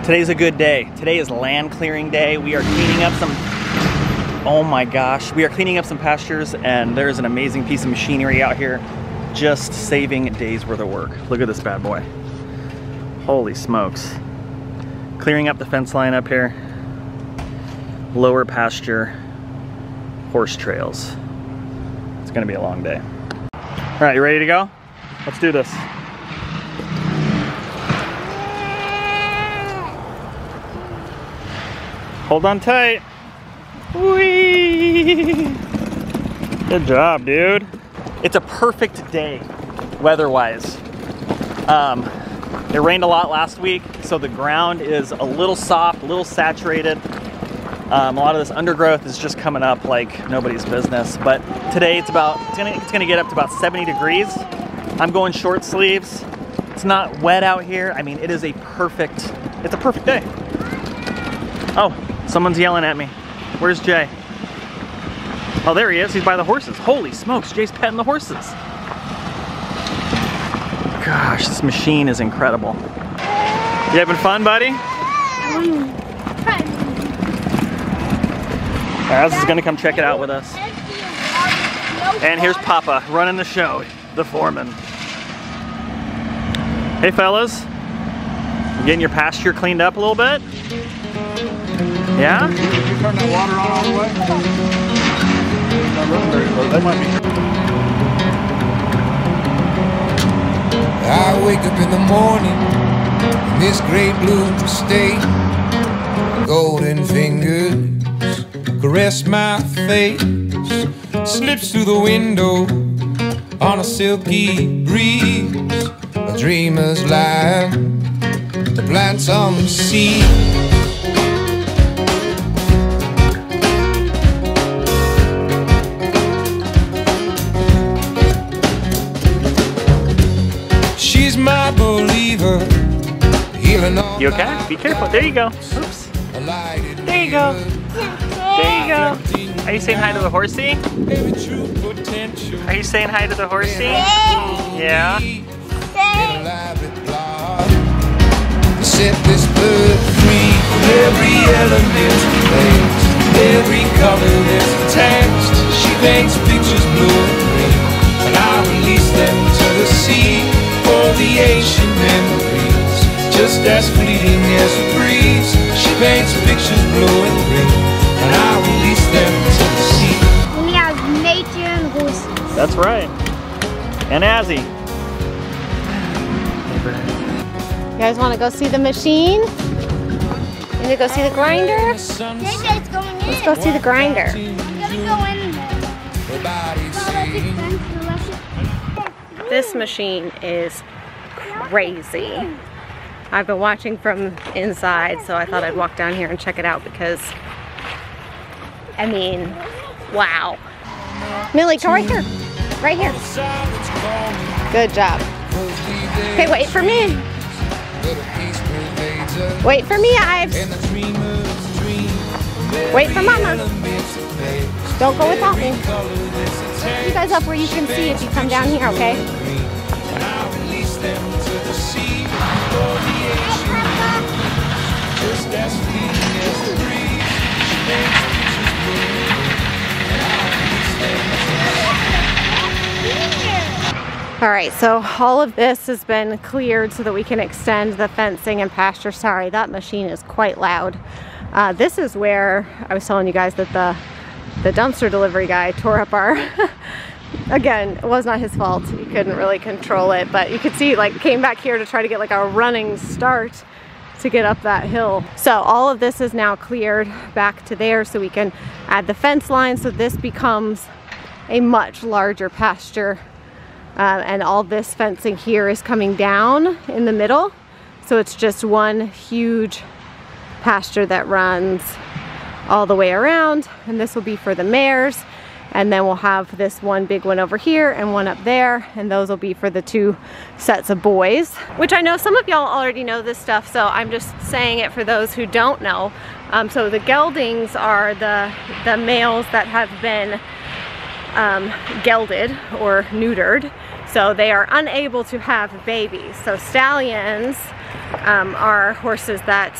Today's a good day. Today is land clearing day. We are cleaning up some, oh my gosh, we are cleaning up some pastures, and there's an amazing piece of machinery out here just saving a day's worth of work. Look at this bad boy. Holy smokes. Clearing up the fence line up here. Lower pasture, horse trails. It's gonna be a long day. All right, you ready to go? Let's do this. Hold on tight. Whee! Good job, dude. It's a perfect day, weather-wise. It rained a lot last week, so the ground is a little soft, a little saturated. A lot of this undergrowth is just coming up like nobody's business. But today it's gonna get up to about 70 degrees. I'm going short sleeves. It's not wet out here. I mean, it's a perfect day. Oh, someone's yelling at me. Where's Jay? Oh, there he is. He's by the horses. Holy smokes, Jay's petting the horses. Gosh, this machine is incredible. You having fun, buddy? Az is gonna come check it out with us. And here's Papa running the show, the foreman. Hey fellas, you getting your pasture cleaned up a little bit? Yeah? Did you turn that water on all the way? Not running very close. That might be. I wake up in the morning in this great blue state. Golden fingers caress my face, slips through the window on a silky breeze. A dreamer's life, the plants on the sea. She's my believer, healing all. You okay? Be careful. There you go. Oops. There you go. There you go. Are you saying hi to the horsey? Are you saying hi to the horsey? Yeah. Set this bird free from every element place, every color that's attached. She paints pictures blue and green, and I release them to the sea for the ancient memories, just as fleeting as a breeze. She paints pictures blue and green, and I release them to the sea. We have nature and horses. That's right. And Azzy. You guys want to go see the machine? You gonna go see the grinder? JJ's going in. Let's go see the grinder. I'm gonna go in there. This machine is crazy. I've been watching from inside, so I thought I'd walk down here and check it out because, I mean, wow. Millie, come right here. Right here. Good job. Okay, wait for me. Wait for me, Ives. Wait for Mama. Don't go without me. You guys up where you can see if you come down here, okay? All right, so all of this has been cleared so that we can extend the fencing and pasture. Sorry, that machine is quite loud. This is where I was telling you guys that the dumpster delivery guy tore up our, again, it was not his fault. He couldn't really control it, but you could see like came back here to try to get like a running start to get up that hill. So all of this is now cleared back to there so we can add the fence line so this becomes a much larger pasture. And all this fencing here is coming down in the middle. So it's just one huge pasture that runs all the way around. And this will be for the mares. And then we'll have this one big one over here and one up there. And those will be for the two sets of boys, which I know some of y'all already know this stuff. So I'm just saying it for those who don't know. So the geldings are the males that have been gelded or neutered, so they are unable to have babies. So stallions are horses that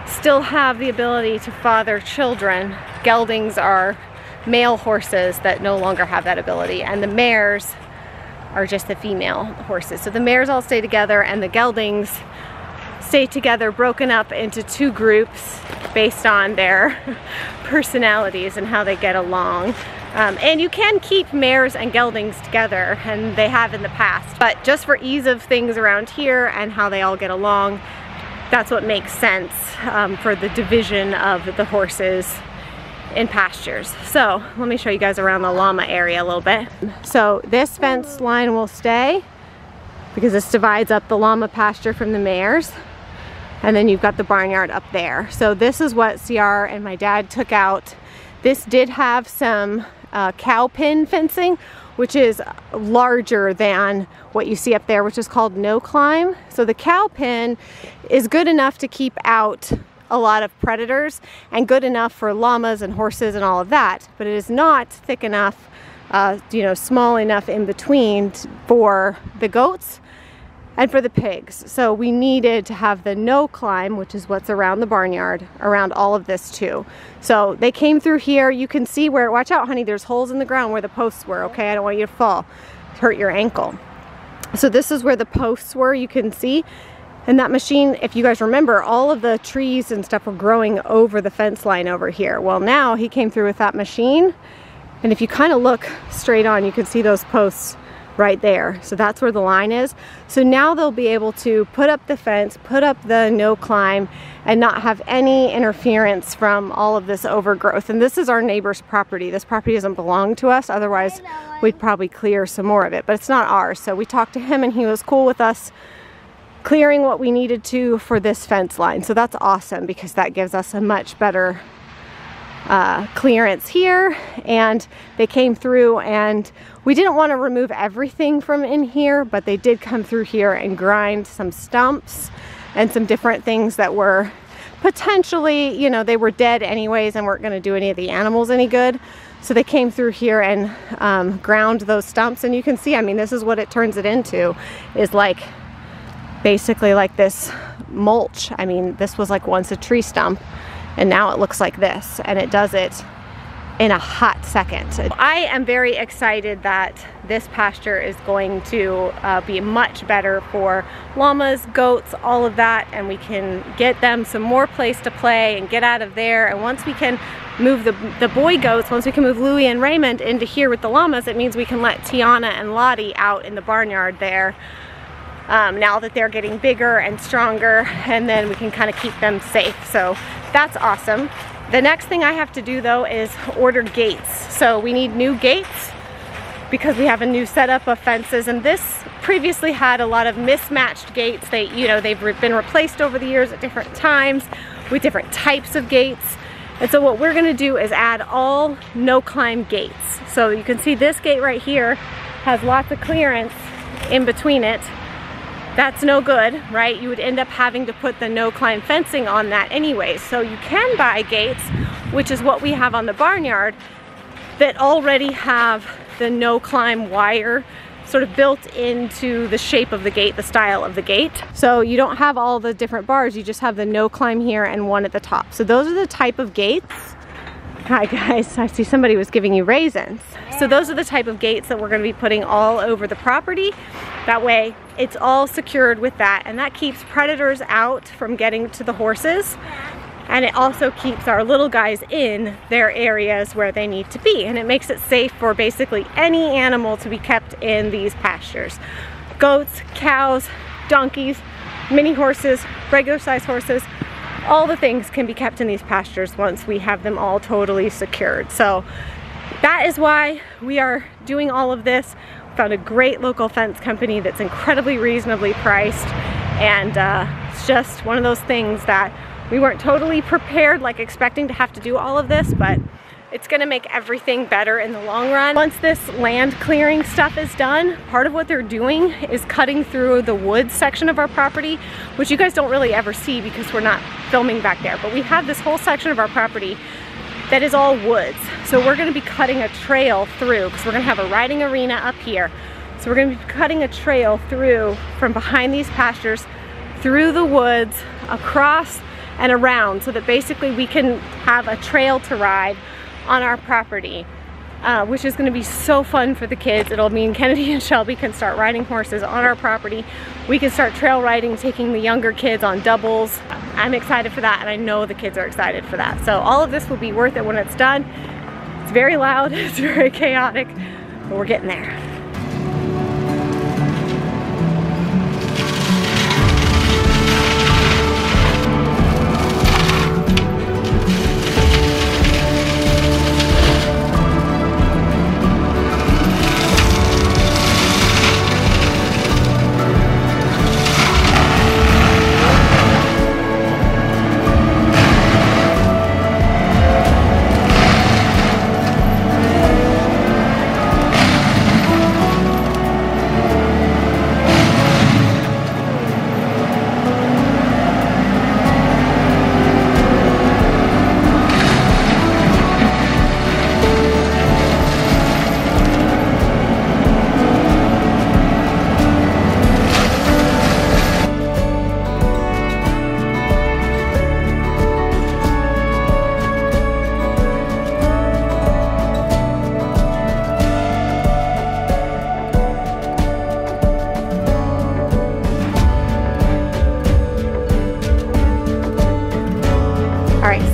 still have the ability to father children. Geldings are male horses that no longer have that ability, and the mares are just the female horses. So the mares all stay together and the geldings stay together, broken up into two groups based on their personalities and how they get along. And you can keep mares and geldings together, and they have in the past, but just for ease of things around here and how they all get along, that's what makes sense for the division of the horses in pastures. So let me show you guys around the llama area a little bit. So this fence line will stay because this divides up the llama pasture from the mares. And then you've got the barnyard up there. So this is what CR and my dad took out. This did have some cow pen fencing, which is larger than what you see up there, which is called no climb. So the cow pen is good enough to keep out a lot of predators and good enough for llamas and horses and all of that, but it is not thick enough, you know, small enough in between for the goats and for the pigs. So we needed to have the no climb, which is what's around the barnyard, around all of this too. So they came through here. You can see where, watch out honey, there's holes in the ground where the posts were, okay? I don't want you to fall, hurt your ankle. So this is where the posts were, you can see. And that machine, if you guys remember, all of the trees and stuff were growing over the fence line over here. Well, now he came through with that machine, and if you kind of look straight on, you can see those posts right there. So that's where the line is. So now they'll be able to put up the fence, put up the no climb, and not have any interference from all of this overgrowth. And this is our neighbor's property. This property doesn't belong to us, otherwise we'd probably clear some more of it, but it's not ours. So we talked to him and he was cool with us clearing what we needed to for this fence line. So that's awesome because that gives us a much better clearance here. And they came through, and we didn't want to remove everything from in here, but they did come through here and grind some stumps and some different things that were potentially, you know, they were dead anyways and weren't going to do any of the animals any good. So they came through here and ground those stumps, and you can see, I mean, this is what it turns it into, is like basically like this mulch. I mean, this was like once a tree stump, and now it looks like this, and it does it in a hot second. I am very excited that this pasture is going to be much better for llamas, goats, all of that, and we can get them some more place to play and get out of there. And once we can move the boy goats, once we can move Louie and Raymond into here with the llamas, it means we can let Tiana and Lottie out in the barnyard there. Now that they're getting bigger and stronger, and then we can kind of keep them safe. So that's awesome. The next thing I have to do though is order gates. So we need new gates because we have a new setup of fences, and this previously had a lot of mismatched gates. They've been replaced over the years at different times with different types of gates. And so what we're gonna do is add all no climb gates. So you can see this gate right here has lots of clearance in between it. That's no good, right? You would end up having to put the no climb fencing on that anyways. So you can buy gates, which is what we have on the barnyard, that already have the no climb wire sort of built into the shape of the gate, the style of the gate. So you don't have all the different bars, you just have the no climb here and one at the top. So those are the type of gates. Hi guys, I see somebody was giving you raisins. So those are the type of gates that we're going to be putting all over the property. That way it's all secured with that, and that keeps predators out from getting to the horses, and it also keeps our little guys in their areas where they need to be, and it makes it safe for basically any animal to be kept in these pastures. Goats, cows, donkeys, mini horses, regular size horses, all the things can be kept in these pastures once we have them all totally secured. So that is why we are doing all of this. We found a great local fence company that's incredibly reasonably priced, and it's just one of those things that we weren't totally prepared, like expecting to have to do all of this, but it's gonna make everything better in the long run. Once this land clearing stuff is done, part of what they're doing is cutting through the woods section of our property, which you guys don't really ever see because we're not filming back there, but we have this whole section of our property that is all woods. So we're gonna be cutting a trail through, because we're gonna have a riding arena up here. So we're gonna be cutting a trail through from behind these pastures through the woods, across and around, so that basically we can have a trail to ride on our property, which is going to be so fun for the kids. It'll mean Kennedy and Shelby can start riding horses on our property. We can start trail riding, taking the younger kids on doubles. I'm excited for that, and I know the kids are excited for that. So all of this will be worth it when it's done. It's very loud, it's very chaotic, but we're getting there.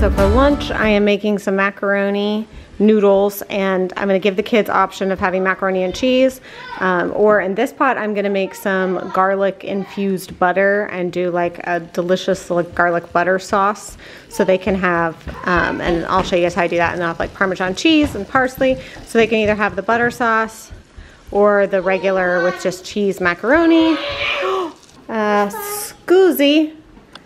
So for lunch, I am making some macaroni noodles, and I'm going to give the kids option of having macaroni and cheese, or in this pot, I'm going to make some garlic infused butter and do like a delicious garlic butter sauce, so they can have, and I'll show you guys how I do that, and I'll have like Parmesan cheese and parsley, so they can either have the butter sauce or the regular with just cheese macaroni. Scoozy,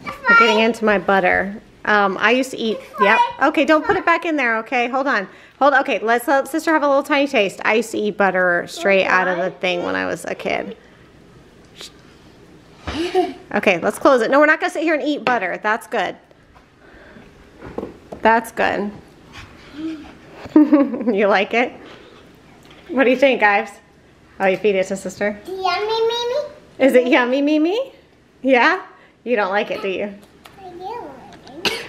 we're getting into my butter. I used to eat, yep. Okay, don't put it back in there, okay? Hold on. Okay, let's let sister have a little tiny taste. I used to eat butter straight out of the thing when I was a kid. Okay, let's close it. No, we're not gonna sit here and eat butter. That's good. That's good. You like it? What do you think, Ives? Oh, you feed it to sister? Yummy, Mimi? Is it yummy, Mimi? Yeah? You don't like it, do you?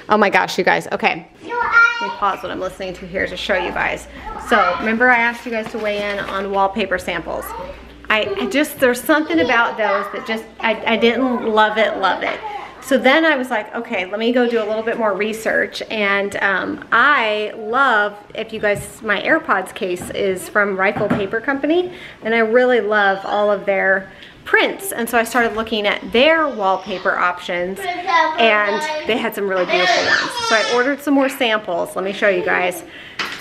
Oh my gosh, you guys, okay. Let me pause what I'm listening to here to show you guys. So, remember I asked you guys to weigh in on wallpaper samples. There's something about those that just, I didn't love it. So then I was like, okay, let me go do a little bit more research, and I love, if you guys, my AirPods case is from Rifle Paper Company, and I really love all of their prints, and so I started looking at their wallpaper options, and they had some really beautiful ones. So I ordered some more samples. Let me show you guys.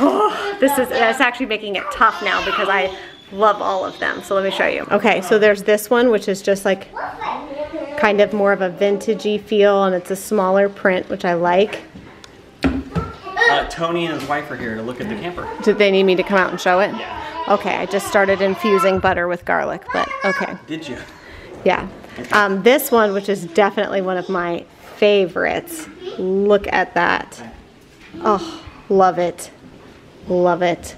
Oh, that's actually making it tough now because I love all of them. So let me show you. Okay, so there's this one, which is just like kind of more of a vintagey feel, and it's a smaller print, which I like. Tony and his wife are here to look at the camper. Did they need me to come out and show it? Yeah. Okay, I just started infusing butter with garlic, but okay. Did you? Yeah. This one, which is definitely one of my favorites. Look at that. Oh, love it. Love it.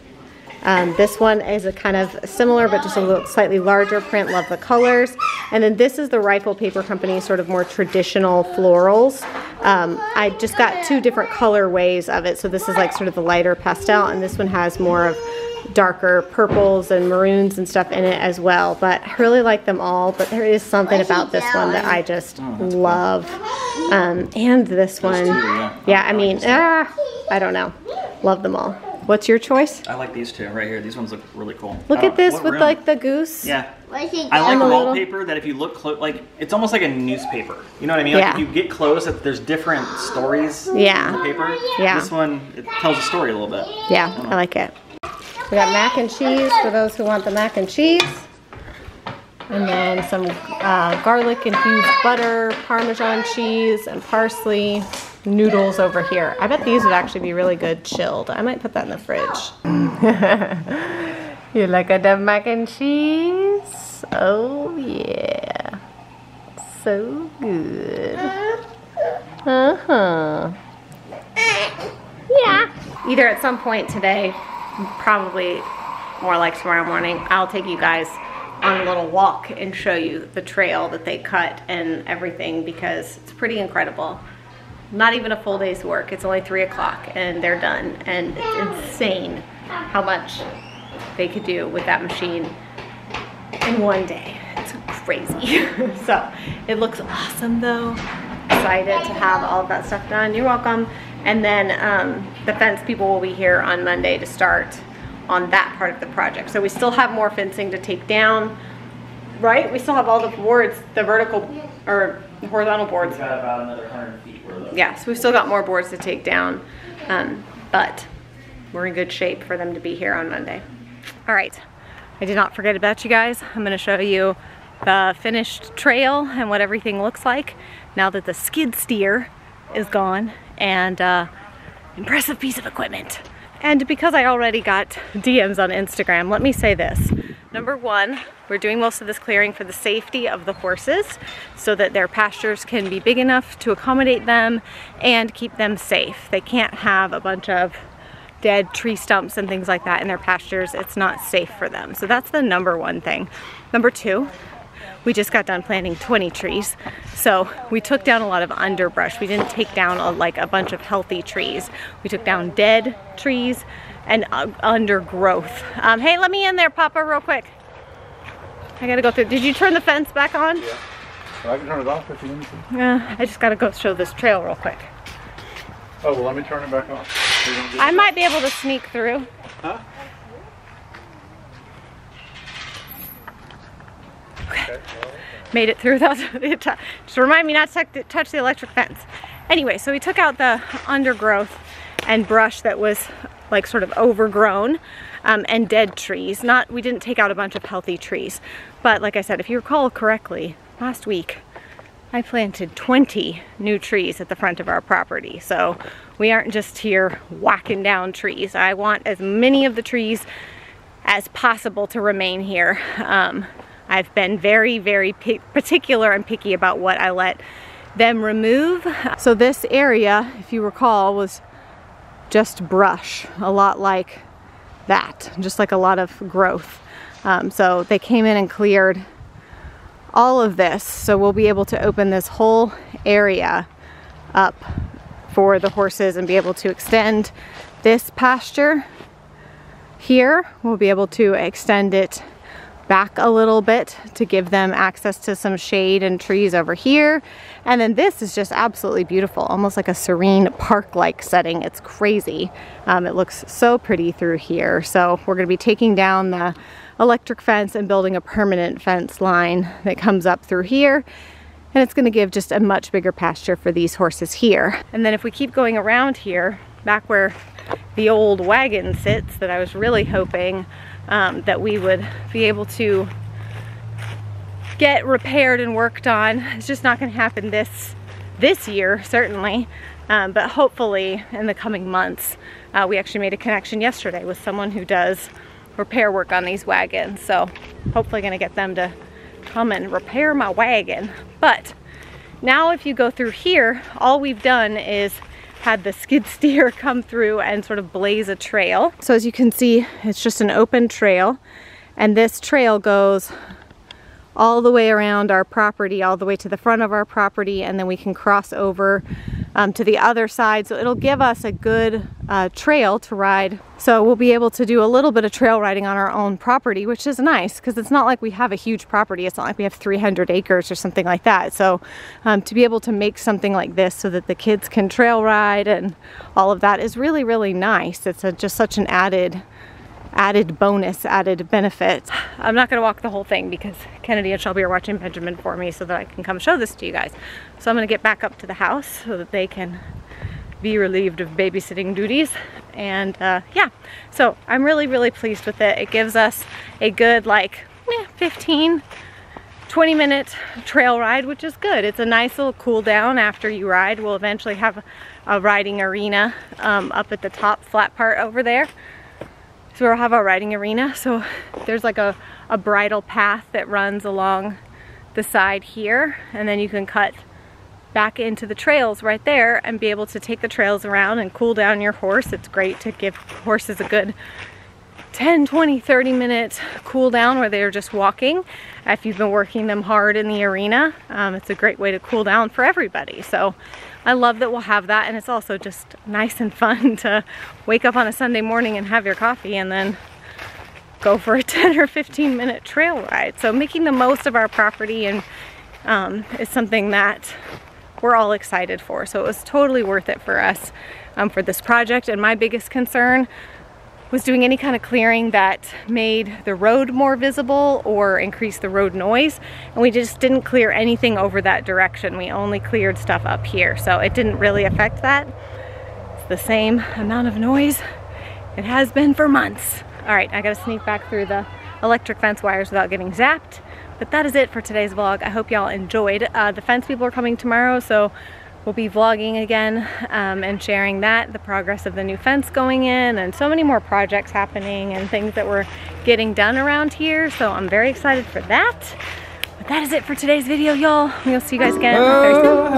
This one is a kind of similar, but just a little slightly larger print. Love the colors. And then this is the Rifle Paper Company, sort of more traditional florals. I just got two different colorways of it. So this is like sort of the lighter pastel, and this one has more of darker purples and maroons and stuff in it as well. But I really like them all, but there is something about this one that I just love. And this one, yeah, I mean, I don't know. Love them all. What's your choice? I like these two right here. These ones look really cool. Look at this with like the goose. Yeah. I like wallpaper that if you look close, like it's almost like a newspaper. You know what I mean? Yeah. Like if you get close, there's different stories in the paper. Yeah. This one, it tells a story a little bit. Yeah, I like it. We got mac and cheese for those who want the mac and cheese. And then some garlic infused butter, Parmesan cheese, and parsley. Noodles over here. I bet these would actually be really good chilled. I might put that in the fridge. You like the mac and cheese? Oh yeah. So good. Uh-huh. Yeah. Either at some point today, probably more like tomorrow morning, I'll take you guys on a little walk and show you the trail that they cut and everything, because it's pretty incredible. Not even a full day's work. It's only 3 o'clock and they're done, and it's insane how much they could do with that machine in one day. It's crazy. So it looks awesome though. Excited to have all of that stuff done. You're welcome. And then the fence people will be here on Monday to start on that part of the project. So we still have more fencing to take down, right? We still have all the boards, the vertical or horizontal boards. We've got about another 100 feet worth of. Yeah, so we've still got more boards to take down, but we're in good shape for them to be here on Monday. All right, I did not forget about you guys. I'm gonna show you the finished trail and what everything looks like now that the skid steer is gone, and impressive piece of equipment. And because I already got DMs on Instagram, let me say this. Number one, we're doing most of this clearing for the safety of the horses so that their pastures can be big enough to accommodate them and keep them safe. They can't have a bunch of dead tree stumps and things like that in their pastures. It's not safe for them. So that's the number one thing. Number two, we just got done planting 20 trees. So we took down a lot of underbrush. We didn't take down a bunch of healthy trees. We took down dead trees and undergrowth. Hey, let me in there, Papa, real quick. I gotta go through. Did you turn the fence back on? Yeah. Well, I can turn it off if you need to. Yeah, I just gotta go show this trail real quick. Oh, well, let me turn it back on. I might be able to sneak through. Huh? Okay. Made it through. Just remind me not to touch the electric fence. Anyway, so we took out the undergrowth and brush that was like sort of overgrown, and dead trees. We didn't take out a bunch of healthy trees, but like I said, if you recall correctly, last week I planted 20 new trees at the front of our property. So we aren't just here whacking down trees. I want as many of the trees as possible to remain here. I've been very, very particular and picky about what I let them remove. So this area, if you recall, was just brush, a lot like that, just like a lot of growth. So they came in and cleared all of this, so we'll be able to open this whole area up for the horses and be able to extend this pasture here. We'll be able to extend it back a little bit to give them access to some shade and trees over here. And then this is just absolutely beautiful, almost like a serene park-like setting. It's crazy. It looks so pretty through here. So we're going to be taking down the electric fence and building a permanent fence line that comes up through here. And it's going to give just a much bigger pasture for these horses here. And then if we keep going around here, back where the old wagon sits that I was really hoping that we would be able to get repaired and worked on. It's just not going to happen this year, certainly, but hopefully in the coming months. We actually made a connection yesterday with someone who does repair work on these wagons, so hopefully going to get them to come and repair my wagon. But now if you go through here, all we've done is had the skid steer come through and sort of blaze a trail. So as you can see, it's just an open trail, and this trail goes all the way around our property, all the way to the front of our property, and then we can cross over to the other side. So it'll give us a good trail to ride. So we'll be able to do a little bit of trail riding on our own property, which is nice because it's not like we have a huge property. It's not like we have 300 acres or something like that. So to be able to make something like this so that the kids can trail ride and all of that is really, really nice. It's just such an added bonus, added benefit. I'm not going to walk the whole thing because Kennedy and Shelby are watching Benjamin for me so that I can come show this to you guys. So I'm going to get back up to the house so that they can be relieved of babysitting duties. And yeah, so I'm really, really pleased with it. It gives us a good 15-20 minute trail ride, which is good. It's a nice little cool down after you ride. We'll eventually have a riding arena up at the top flat part over there. So we'll have a riding arena. So there's like a bridle path that runs along the side here, and then you can cut back into the trails right there and be able to take the trails around and cool down your horse. It's great to give horses a good 10, 20, 30 minute cool down where they're just walking. If you've been working them hard in the arena, it's a great way to cool down for everybody. So I love that we'll have that, and it's also just nice and fun to wake up on a Sunday morning and have your coffee and then go for a 10 or 15 minute trail ride. So making the most of our property and is something that we're all excited for. So it was totally worth it for us for this project. And my biggest concern was doing any kind of clearing that made the road more visible or increased the road noise. And we just didn't clear anything over that direction. We only cleared stuff up here. So it didn't really affect that. It's the same amount of noise it has been for months. All right, I gotta sneak back through the electric fence wires without getting zapped. But that is it for today's vlog. I hope y'all enjoyed. The fence people are coming tomorrow, so we'll be vlogging again and sharing that, the progress of the new fence going in, and so many more projects happening and things that we're getting done around here. So I'm very excited for that. But that is it for today's video, y'all. We'll see you guys again very soon.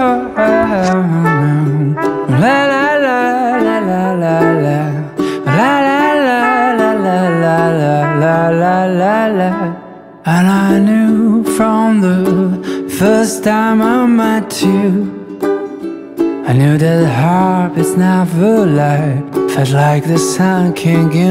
And I knew from the first time I met you, I knew that heart is never light. Felt like the sun can't give